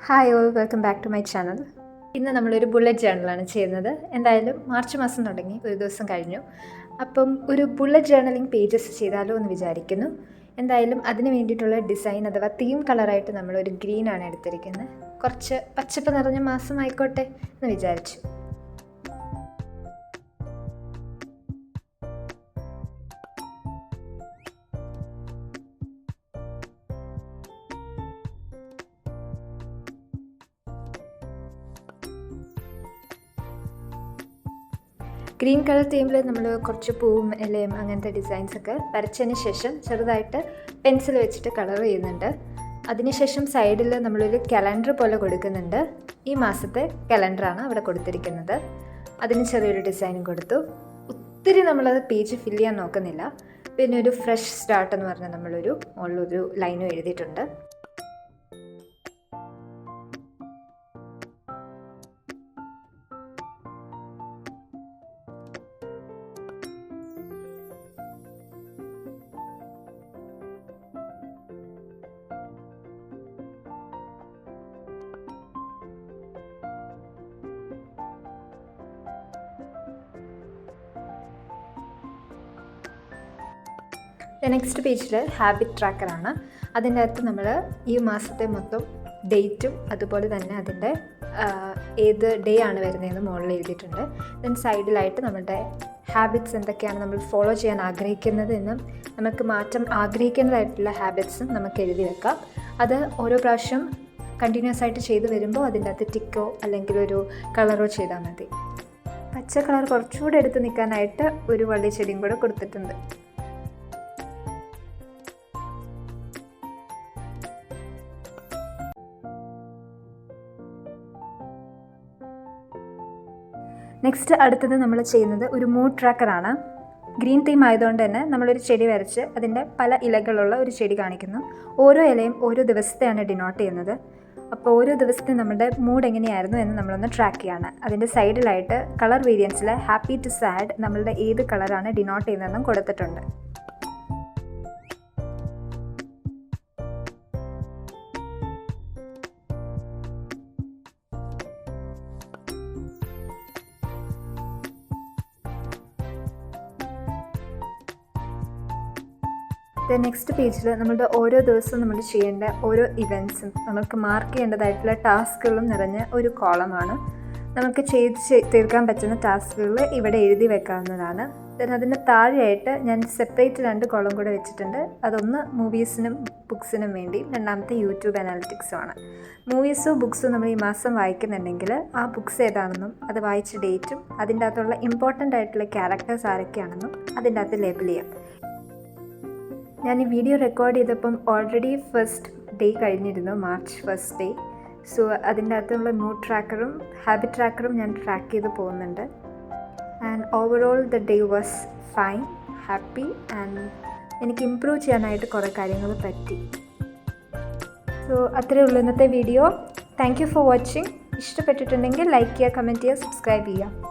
Hi all, welcome back to my channel. ഇന്ന് നമ്മളൊരു bullet ജേർണലാണ് ചെയ്യുന്നത്. എന്തായാലും മാർച്ച് മാസം തുടങ്ങി, ഒരു ദിവസം കഴിഞ്ഞു. അപ്പം ഒരു ബുള്ളറ്റ് ജേർണലിംഗ് പേജസ് ചെയ്താലോ എന്ന് വിചാരിക്കുന്നു. എന്തായാലും അതിന് വേണ്ടിയിട്ടുള്ള ഡിസൈൻ അഥവാ തീം കളറായിട്ട് നമ്മളൊരു ഗ്രീനാണ് എടുത്തിരിക്കുന്നത്. കുറച്ച് പച്ചപ്പ് നിറഞ്ഞ മാസമായിക്കോട്ടെ എന്ന് വിചാരിച്ചു. ഗ്രീൻ കളർ തീമിൽ നമ്മൾ കുറച്ച് പൂവും ഇലയും അങ്ങനത്തെ ഡിസൈൻസൊക്കെ വരച്ചതിന് ശേഷം ചെറുതായിട്ട് പെൻസിൽ വെച്ചിട്ട് കളർ ചെയ്യുന്നുണ്ട്. അതിനുശേഷം സൈഡിൽ നമ്മളൊരു കലണ്ടർ പോലെ കൊടുക്കുന്നുണ്ട്. ഈ മാസത്തെ കലണ്ടറാണ് അവിടെ കൊടുത്തിരിക്കുന്നത്. അതിന് ചെറിയൊരു ഡിസൈനും കൊടുത്തു. ഒത്തിരി നമ്മളത് പേജ് ഫില്ല് ചെയ്യാൻ നോക്കുന്നില്ല. പിന്നെ ഒരു ഫ്രഷ് സ്റ്റാർട്ട് എന്ന് പറഞ്ഞാൽ നമ്മളൊരു മുകളിലൊരു ലൈനും എഴുതിയിട്ടുണ്ട്. നെക്സ്റ്റ് പേജിൽ ഹാബിറ്റ് ട്രാക്കറാണ്. അതിൻ്റെ അകത്ത് നമ്മൾ ഈ മാസത്തെ മൊത്തം ഡേറ്റും അതുപോലെ തന്നെ അതിൻ്റെ ഏത് ഡേ ആണ് വരുന്നതെന്ന് മുകളിൽ എഴുതിയിട്ടുണ്ട്. ദെൻ സൈഡിലായിട്ട് നമ്മുടെ ഹാബിറ്റ്സ് എന്തൊക്കെയാണ് നമ്മൾ ഫോളോ ചെയ്യാൻ ആഗ്രഹിക്കുന്നത് എന്നും നമുക്ക് മാറ്റം ആഗ്രഹിക്കുന്നതായിട്ടുള്ള ഹാബിറ്റ്സും നമുക്ക് എഴുതി വെക്കാം. അത് ഓരോ പ്രാവശ്യം കണ്ടിന്യൂസ് ആയിട്ട് ചെയ്ത് വരുമ്പോൾ അതിൻ്റെ അകത്ത് ടിക്കോ അല്ലെങ്കിൽ ഒരു കളറോ ചെയ്താൽ മതി. പച്ച കളർ കുറച്ചുകൂടെ എടുത്ത് നിൽക്കാനായിട്ട് ഒരു വള്ളിച്ചെടിയും കൂടെ കൊടുത്തിട്ടുണ്ട്. നെക്സ്റ്റ് അടുത്തത് നമ്മൾ ചെയ്യുന്നത് ഒരു മൂഡ് ട്രാക്കറാണ്. ഗ്രീൻ തീം ആയതുകൊണ്ട് തന്നെ നമ്മളൊരു ചെടി വരച്ച് അതിൻ്റെ പല ഇലകളുള്ള ഒരു ചെടി കാണിക്കുന്നു. ഓരോ ഇലയും ഓരോ ദിവസത്തെയാണ് ഡിനോട്ട് ചെയ്യുന്നത്. അപ്പോൾ ഓരോ ദിവസത്തെ നമ്മുടെ മൂഡ് എങ്ങനെയായിരുന്നു എന്ന് നമ്മളൊന്ന് ട്രാക്ക് ചെയ്യാണ്. അതിൻ്റെ സൈഡിലായിട്ട് കളർ വേരിയൻസിൽ ഹാപ്പി ടു സാഡ് നമ്മളുടെ ഏത് കളറാണ് ഡിനോട്ട് ചെയ്യുന്നതെന്നും കൊടുത്തിട്ടുണ്ട്. നെക്സ്റ്റ് പേജിൽ നമ്മളുടെ ഓരോ ദിവസവും നമ്മൾ ചെയ്യേണ്ട ഓരോ ഇവൻറ്റ്സും നമുക്ക് മാർക്ക് ചെയ്യേണ്ടതായിട്ടുള്ള ടാസ്കുകളും നിറഞ്ഞ ഒരു കോളമാണ്. നമുക്ക് ചെയ്ത് തീർക്കാൻ പറ്റുന്ന ടാസ്കുകൾ ഇവിടെ എഴുതി വെക്കാവുന്നതാണ്. ദെൻ അതിന് താഴെയായിട്ട് ഞാൻ സെപ്പറേറ്റ് 2 കോളം കൂടെ വെച്ചിട്ടുണ്ട്. അതൊന്ന് മൂവീസിനും ബുക്സിനും വേണ്ടി, രണ്ടാമത്തെ യൂട്യൂബ് അനാലിറ്റിക്സുമാണ്. മൂവീസോ ബുക്സോ നമ്മൾ ഈ മാസം വായിക്കുന്നുണ്ടെങ്കിൽ ആ ബുക്സ് ഏതാണെന്നും അത് വായിച്ച ഡേറ്റും അതിൻ്റെ അകത്തുള്ള ഇമ്പോർട്ടൻ്റ് ആയിട്ടുള്ള ക്യാരക്ടേഴ്സ് ആരൊക്കെയാണെന്നും അതിൻ്റെ അകത്ത് ലേബിൾ ചെയ്യാം. ഞാൻ ഈ വീഡിയോ റെക്കോർഡ് ചെയ്തപ്പം ഓൾറെഡി ഫസ്റ്റ് ഡേ കഴിഞ്ഞിരുന്നു, മാർച്ച് ഫസ്റ്റ് ഡേ. സോ അതിൻ്റെ അകത്തുള്ള മൂഡ് ട്രാക്കറും ഹാബിറ്റ് ട്രാക്കറും ഞാൻ ട്രാക്ക് ചെയ്ത് പോകുന്നുണ്ട്. And overall the day was fine, happy and എനിക്ക് ഇമ്പ്രൂവ് ചെയ്യാനായിട്ട് കുറേ കാര്യങ്ങൾ പറ്റി. സോ അത്രയേ ഉള്ളൂ ഇന്നത്തെ video. Thank you for watching. ഇഷ്ടപ്പെട്ടിട്ടുണ്ടെങ്കിൽ ലൈക്ക് ചെയ്യുക, കമൻറ്റ് ചെയ്യുക, സബ്സ്ക്രൈബ് ചെയ്യുക.